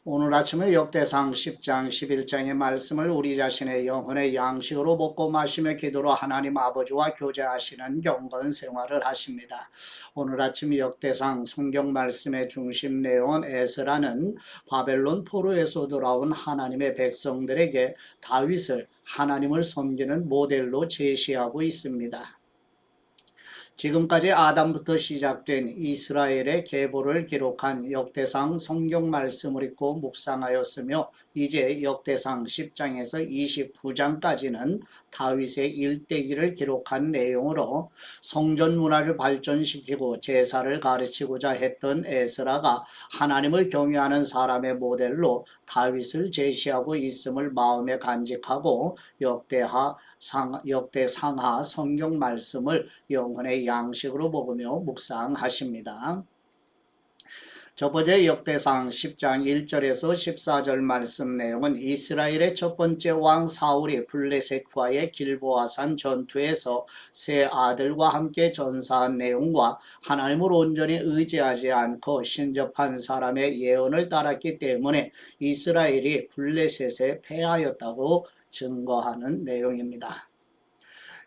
오늘 아침에 역대상 10장 11장의 말씀을 우리 자신의 영혼의 양식으로 먹고 마시며 기도로 하나님 아버지와 교제하시는 경건 생활을 하십니다. 오늘 아침 역대상 성경 말씀의 중심 내용은 에스라는 바벨론 포로에서 돌아온 하나님의 백성들에게 다윗을 하나님을 섬기는 모델로 제시하고 있습니다. 지금까지 아담부터 시작된 이스라엘의 계보를 기록한 역대상 성경 말씀을 읽고 묵상하였으며 이제 역대상 10장에서 29장까지는 다윗의 일대기를 기록한 내용으로 성전 문화를 발전시키고 제사를 가르치고자 했던 에스라가 하나님을 경외하는 사람의 모델로 다윗을 제시하고 있음을 마음에 간직하고 역대상하 성경 말씀을 영혼의 양식으로 먹으며 묵상하십니다. 첫 번째 역대상 10장 1절에서 14절 말씀 내용은 이스라엘의 첫 번째 왕 사울이 블레셋과의 길보아산 전투에서 세 아들과 함께 전사한 내용과 하나님을 온전히 의지하지 않고 신접한 사람의 예언을 따랐기 때문에 이스라엘이 블레셋에 패하였다고 증거하는 내용입니다.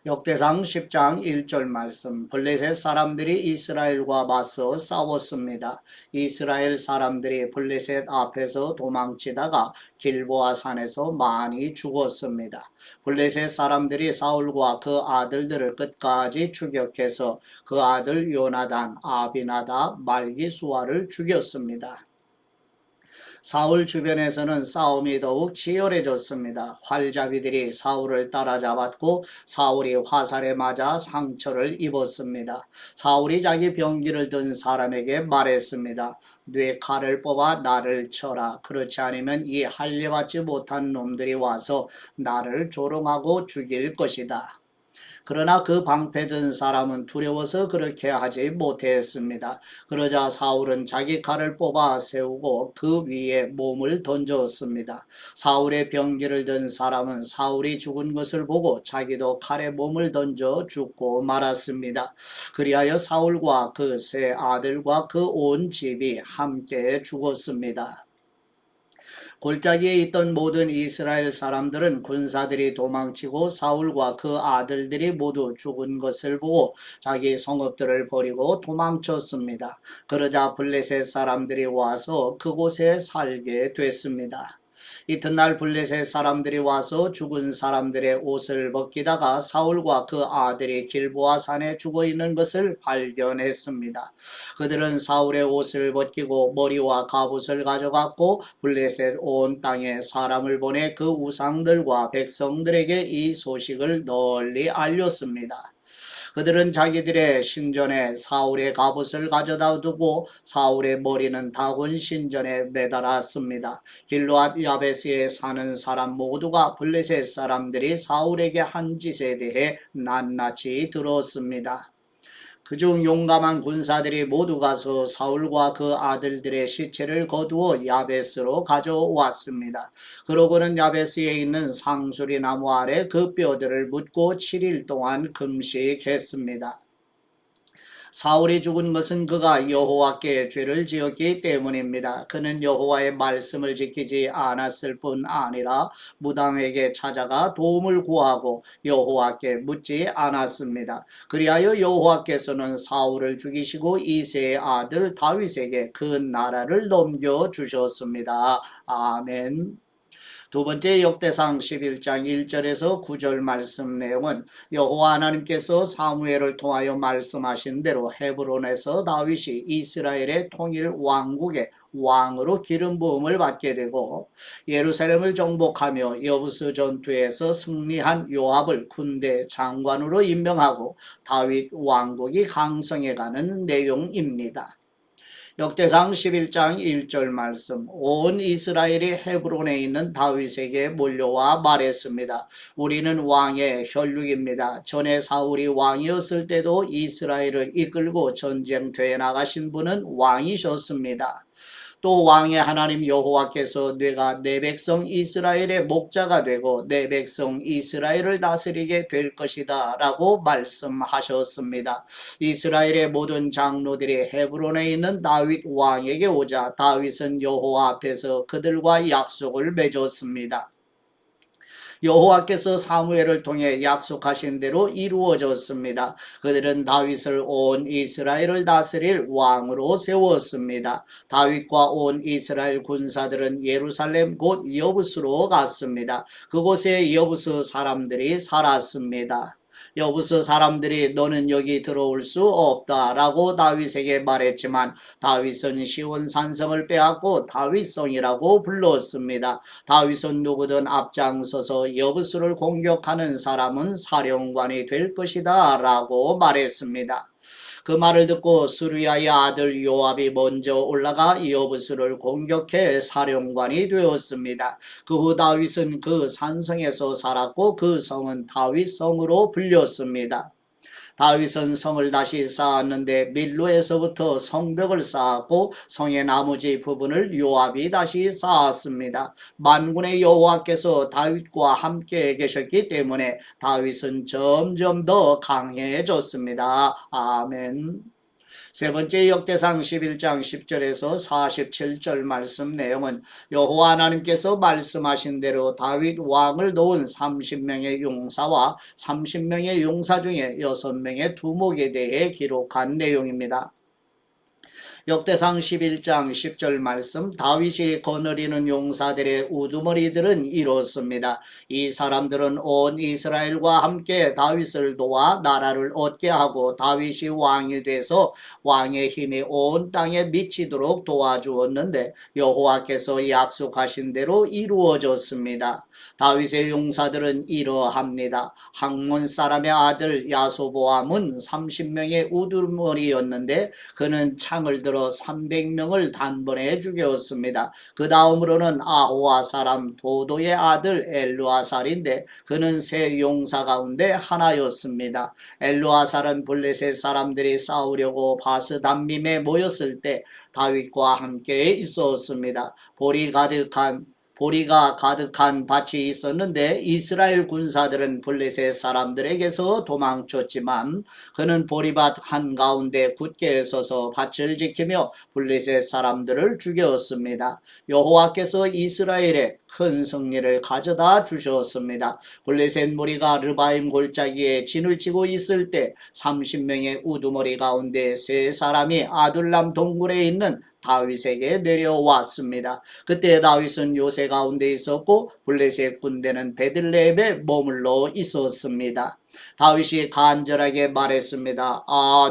역대상 10장 1절 말씀 블레셋 사람들이 이스라엘과 맞서 싸웠습니다. 이스라엘 사람들이 블레셋 앞에서 도망치다가 길보아 산에서 많이 죽었습니다. 블레셋 사람들이 사울과 그 아들들을 끝까지 추격해서 그 아들 요나단, 아비나답, 말기수아를 죽였습니다. 사울 주변에서는 싸움이 더욱 치열해졌습니다. 활자비들이 사울을 따라잡았고 사울이 화살에 맞아 상처를 입었습니다. 사울이 자기 병기를 든 사람에게 말했습니다. 네 칼을 뽑아 나를 쳐라. 그렇지 않으면 이 할례받지 못한 놈들이 와서 나를 조롱하고 죽일 것이다. 그러나 그 방패든 사람은 두려워서 그렇게 하지 못했습니다. 그러자 사울은 자기 칼을 뽑아 세우고 그 위에 몸을 던졌습니다. 사울의 병기를 든 사람은 사울이 죽은 것을 보고 자기도 칼에 몸을 던져 죽고 말았습니다. 그리하여 사울과 그 세 아들과 그 온 집이 함께 죽었습니다. 골짜기에 있던 모든 이스라엘 사람들은 군사들이 도망치고 사울과 그 아들들이 모두 죽은 것을 보고 자기 성읍들을 버리고 도망쳤습니다. 그러자 블레셋 사람들이 와서 그곳에 살게 됐습니다. 이튿날 블레셋 사람들이 와서 죽은 사람들의 옷을 벗기다가 사울과 그 아들이 길보아 산에 죽어 있는 것을 발견했습니다. 그들은 사울의 옷을 벗기고 머리와 갑옷을 가져갔고 블레셋 온 땅에 사람을 보내 그 우상들과 백성들에게 이 소식을 널리 알렸습니다. 그들은 자기들의 신전에 사울의 갑옷을 가져다 두고 사울의 머리는 다곤 신전에 매달았습니다. 길르앗 야베스에 사는 사람 모두가 블레셋 사람들이 사울에게 한 짓에 대해 낱낱이 들었습니다. 그중 용감한 군사들이 모두 가서 사울과 그 아들들의 시체를 거두어 야베스로 가져왔습니다. 그러고는 야베스에 있는 상수리 나무 아래 그 뼈들을 묻고 7일 동안 금식했습니다. 사울이 죽은 것은 그가 여호와께 죄를 지었기 때문입니다. 그는 여호와의 말씀을 지키지 않았을 뿐 아니라 무당에게 찾아가 도움을 구하고 여호와께 묻지 않았습니다. 그리하여 여호와께서는 사울을 죽이시고 이새의 아들 다윗에게 그 나라를 넘겨주셨습니다. 아멘. 두 번째 역대상 11장 1절에서 9절 말씀 내용은 여호와 하나님께서 사무엘을 통하여 말씀하신 대로 헤브론에서 다윗이 이스라엘의 통일 왕국의 왕으로 기름 부음을 받게 되고 예루살렘을 정복하며 여부스 전투에서 승리한 요압을 군대 장관으로 임명하고 다윗 왕국이 강성해가는 내용입니다. 역대상 11장 1절 말씀 온 이스라엘이 헤브론에 있는 다윗에게 몰려와 말했습니다. 우리는 왕의 혈육입니다. 전에 사울이 왕이었을 때도 이스라엘을 이끌고 전쟁터에 나가신 분은 왕이셨습니다. 또 왕의 하나님 여호와께서 내가 내 백성 이스라엘의 목자가 되고 내 백성 이스라엘을 다스리게 될 것이다 라고 말씀하셨습니다. 이스라엘의 모든 장로들이 헤브론에 있는 다윗 왕에게 오자 다윗은 여호와 앞에서 그들과 약속을 맺었습니다. 여호와께서 사무엘을 통해 약속하신 대로 이루어졌습니다. 그들은 다윗을 온 이스라엘을 다스릴 왕으로 세웠습니다. 다윗과 온 이스라엘 군사들은 예루살렘 곧 여부스로 갔습니다. 그곳에 여부스 사람들이 살았습니다. 여부스 사람들이 너는 여기 들어올 수 없다라고 다윗에게 말했지만 다윗은 시온 산성을 빼앗고 다윗성이라고 불렀습니다. 다윗은 누구든 앞장서서 여부스를 공격하는 사람은 사령관이 될 것이다 라고 말했습니다. 그 말을 듣고 스루야의 아들 요압이 먼저 올라가 여부스를 공격해 사령관이 되었습니다. 그 후 다윗은 그 산성에서 살았고 그 성은 다윗성으로 불렸습니다. 다윗은 성을 다시 쌓았는데 밀로에서부터 성벽을 쌓았고 성의 나머지 부분을 요압이 다시 쌓았습니다. 만군의 여호와께서 다윗과 함께 계셨기 때문에 다윗은 점점 더 강해졌습니다. 아멘. 세 번째 역대상 11장 10절에서 47절 말씀 내용은 여호와 하나님께서 말씀하신 대로 다윗 왕을 놓은 30명의 용사와 30명의 용사 중에 6명의 두목에 대해 기록한 내용입니다. 역대상 11장 10절 말씀 다윗이 거느리는 용사들의 우두머리들은 이렇습니다. 이 사람들은 온 이스라엘과 함께 다윗을 도와 나라를 얻게 하고 다윗이 왕이 돼서 왕의 힘이 온 땅에 미치도록 도와주었는데 여호와께서 약속하신 대로 이루어졌습니다. 다윗의 용사들은 이러합니다. 학몬 사람의 아들 야소보암은 30명의 우두머리였는데 그는 창을 들어 300명을 단번에 죽였습니다. 그 다음으로는 아호와 사람 도도의 아들 엘루아살인데 그는 세 용사 가운데 하나였습니다. 엘루아살은 블레셋 사람들이 싸우려고 바스담밈에 모였을 때 다윗과 함께 있었습니다. 보리가 가득한 밭이 있었는데 이스라엘 군사들은 블레셋 사람들에게서 도망쳤지만 그는 보리밭 한가운데 굳게 서서 밭을 지키며 블레셋 사람들을 죽였습니다. 여호와께서 이스라엘에 큰 승리를 가져다 주셨습니다. 블레셋 무리가 르바임 골짜기에 진을 치고 있을 때 30명의 우두머리 가운데 세 사람이 아둘람 동굴에 있는 다윗에게 내려왔습니다. 그때 다윗은 요새 가운데 있었고 블레셋 군대는 베들레헴에 머물러 있었습니다. 다윗이 간절하게 말했습니다.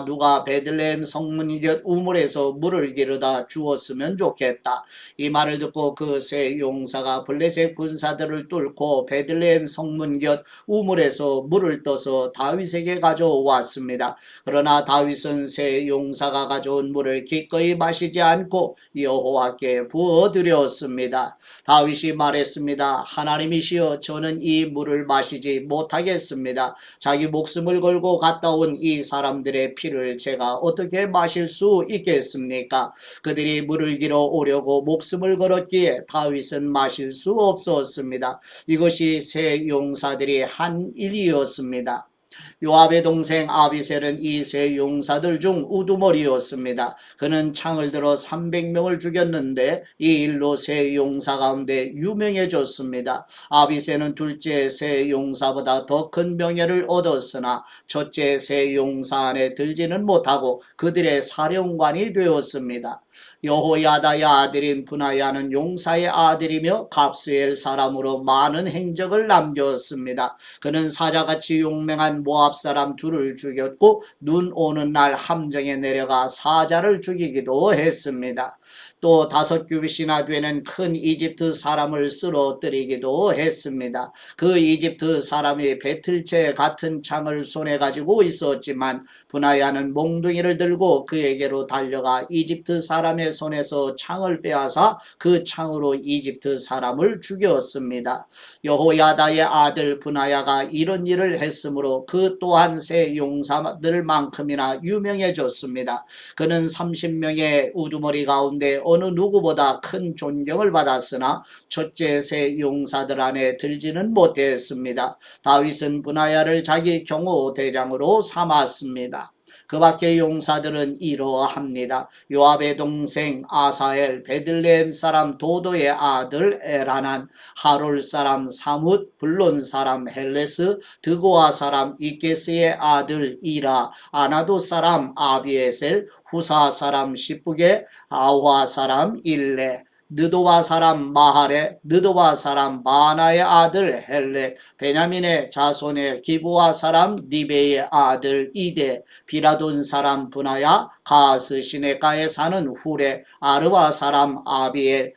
누가 베들레헴 성문 곁 우물에서 물을 기르다 주었으면 좋겠다. 이 말을 듣고 그 세 용사가 블레셋 군사들을 뚫고 베들레헴 성문 곁 우물에서 물을 떠서 다윗에게 가져왔습니다. 그러나 다윗은 세 용사가 가져온 물을 기꺼이 마시지 않고 여호와께 부어드렸습니다. 다윗이 말했습니다. 하나님이시여 저는 이 물을 마시지 못하겠습니다. 자기 목숨을 걸고 갔다 온 이 사람들의 피를 제가 어떻게 마실 수 있겠습니까? 그들이 물을 길어 오려고 목숨을 걸었기에 다윗은 마실 수 없었습니다. 이것이 세 용사들이 한 일이었습니다. 요압의 동생 아비셀은 이 세 용사들 중 우두머리였습니다. 그는 창을 들어 300명을 죽였는데 이 일로 세 용사 가운데 유명해졌습니다. 아비셀은 둘째 세 용사보다 더 큰 명예를 얻었으나 첫째 세 용사 안에 들지는 못하고 그들의 사령관이 되었습니다. 여호야다의 아들인 브나야는 용사의 아들이며 갑수엘 사람으로 많은 행적을 남겼습니다. 그는 사자같이 용맹한 모압 사람 둘을 죽였고 눈 오는 날 함정에 내려가 사자를 죽이기도 했습니다. 또 5규빗이나 되는 큰 이집트 사람을 쓰러뜨리기도 했습니다. 그 이집트 사람이 배틀채 같은 창을 손에 가지고 있었지만 브나야는 몽둥이를 들고 그에게로 달려가 이집트 사람의 손에서 창을 빼앗아 그 창으로 이집트 사람을 죽였습니다. 여호야다의 아들 브나야가 이런 일을 했으므로 그 또한 세 용사들만큼이나 유명해졌습니다. 그는 30명의 우두머리 가운데 어느 누구보다 큰 존경을 받았으나 첫째 세 용사들 안에 들지는 못했습니다. 다윗은 브나야를 자기 경호 대장으로 삼았습니다. 그 밖의 용사들은 이러합니다. 요압의 동생 아사엘, 베들레헴 사람 도도의 아들 에라난, 하롤 사람 사뭇, 블론 사람 헬레스, 드고아 사람 이게스의 아들 이라, 아나도 사람 아비에셀, 후사 사람 시프게, 아화 사람 일레, 느도와 사람 마하레, 느도와 사람 바나의 아들 헬렛, 베냐민의 자손의 기브와 사람 니베의 아들 이데, 비라돈 사람 브나야, 가스 시내가에 사는 후레, 아르바 사람 아비엘,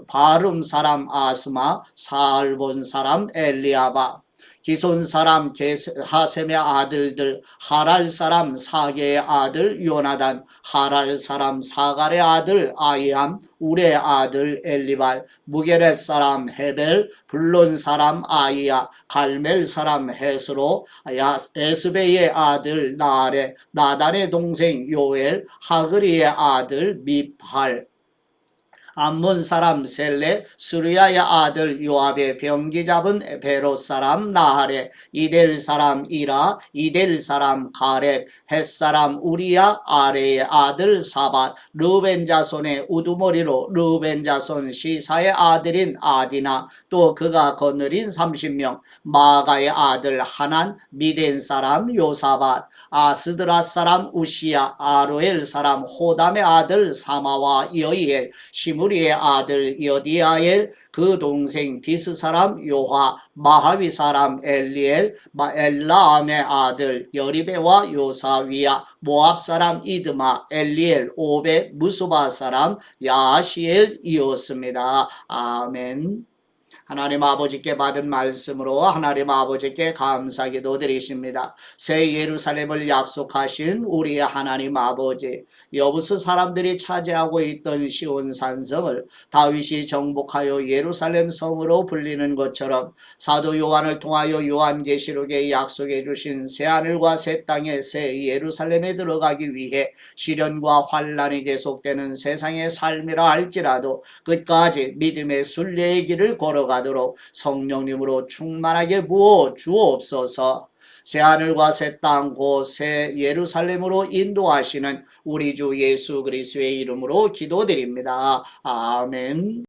바름 사람 아스마, 사알본 사람 엘리아바, 기손 사람 하셈의 아들들, 하랄 사람 사게의 아들 요나단, 하랄 사람 사갈의 아들 아이함, 우레의 아들 엘리발, 무게렛 사람 헤벨, 블론 사람 아이야, 갈멜 사람 헤스로, 에스베의 아들 나레, 나단의 동생 요엘, 하그리의 아들 미팔, 암몬 사람 셀레, 수르야의 아들 요압의 병기 잡은 베롯 사람 나하레, 이델 사람 이라, 이델 사람 가렙, 헷 사람 우리야, 아레의 아들 사밧, 르벤 자손의 우두머리로 르벤 자손 시사의 아들인 아디나, 또 그가 거느린 30명, 마가의 아들 하난, 미덴 사람 요사밧, 아스드라 사람 우시야, 아로엘 사람 호담의 아들 사마와 여이엘, 시무리의 아들 여디아엘, 그 동생 디스 사람 요화, 마하위 사람 엘리엘, 엘라암의 아들 여리베와 요사위야, 모압 사람 이드마, 엘리엘, 오벳, 무수바 사람 야시엘이었습니다. 아멘. 하나님 아버지께 받은 말씀으로 하나님 아버지께 감사기도 드리십니다. 새 예루살렘을 약속하신 우리의 하나님 아버지, 여부수 사람들이 차지하고 있던 시온 산성을 다윗이 정복하여 예루살렘 성으로 불리는 것처럼 사도 요한을 통하여 요한계시록에 약속해 주신 새하늘과 새 땅의 새 예루살렘에 들어가기 위해 시련과 환난이 계속되는 세상의 삶이라 할지라도 끝까지 믿음의 순례의 길을 걸어가도록 성령님으로 충만하게 부어 주옵소서. 새하늘과 새 땅 곧 새 예루살렘으로 인도하시는 우리 주 예수 그리스도의 이름으로 기도드립니다. 아멘.